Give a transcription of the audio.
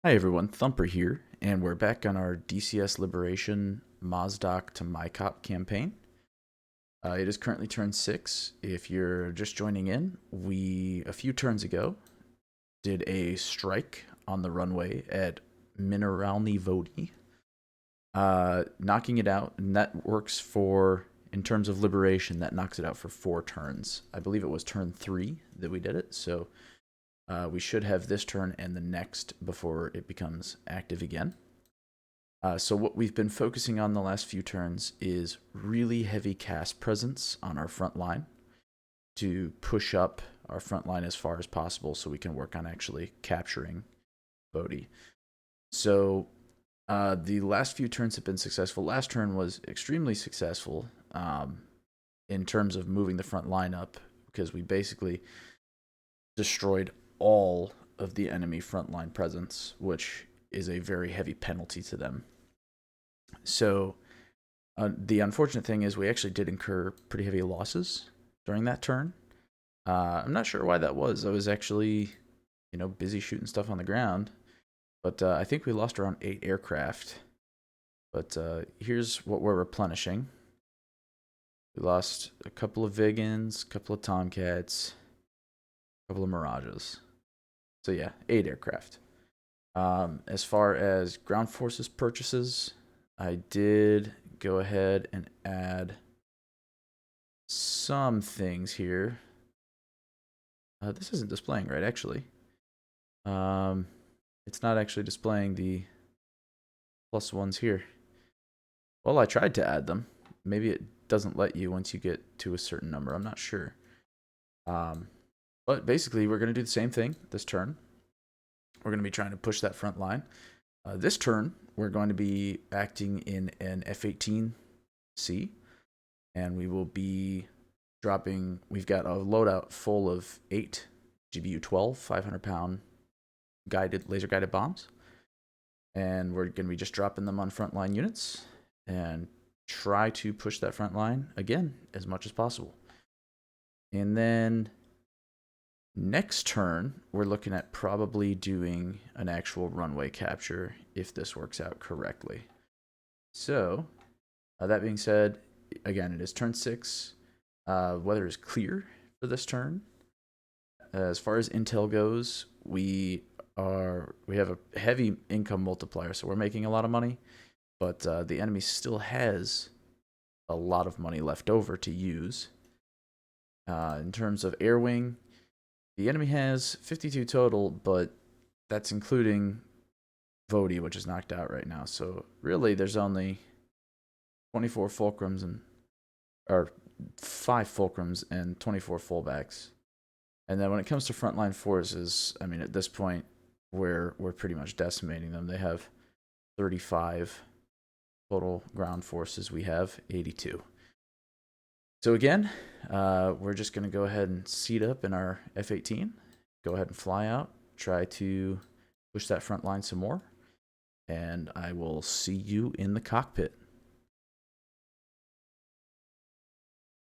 Hi everyone, Thumper here, and we're back on our DCS Liberation Mozdok to Maykop campaign. It is currently turn 6. If you're just joining in, we, a few turns ago, did a strike on the runway at Mineralny Vodi, knocking it out, and that works for, in terms of liberation, that knocks it out for 4 turns. I believe it was turn 3 that we did it, so we should have this turn and the next before it becomes active again. So what we've been focusing on the last few turns is really heavy cast presence on our front line to push up our front line as far as possible so we can work on actually capturing Bodhi. So the last few turns have been successful. Last turn was extremely successful in terms of moving the front line up because we basically destroyed all of the enemy frontline presence, which is a very heavy penalty to them. So the unfortunate thing is we actually did incur pretty heavy losses during that turn. I'm not sure why that was. I was actually, busy shooting stuff on the ground, but I think we lost around 8 aircraft. But here's what we're replenishing. We lost a couple of Vigans, a couple of Tomcats, a couple of Mirages. So yeah, 8 aircraft. As far as ground forces purchases, I did go ahead and add some things here. This isn't displaying right, actually. It's not actually displaying the +1s here. Well, I tried to add them. Maybe it doesn't let you once you get to a certain number. I'm not sure. But basically, we're going to do the same thing this turn. We're going to be trying to push that front line. This turn, we're going to be acting in an F-18C, and we will be dropping. We've got a loadout full of 8 GBU-12 500-pound laser guided bombs, and we're going to be just dropping them on frontline units and try to push that front line again as much as possible. And then next turn, we're looking at probably doing an actual runway capture if this works out correctly. So, that being said, again, it is turn 6. Weather is clear for this turn. As far as intel goes, we have a heavy income multiplier, so we're making a lot of money, but the enemy still has a lot of money left over to use. In terms of air wing, the enemy has 52 total, but that's including Vodi, which is knocked out right now. So really, there's only 24 fulcrums or 5 fulcrums and 24 fullbacks. And then when it comes to frontline forces, I mean, at this point, we're pretty much decimating them. They have 35 total ground forces. We have 82. So again, we're just going to go ahead and seat up in our F-18, go ahead and fly out, try to push that front line some more, and I will see you in the cockpit.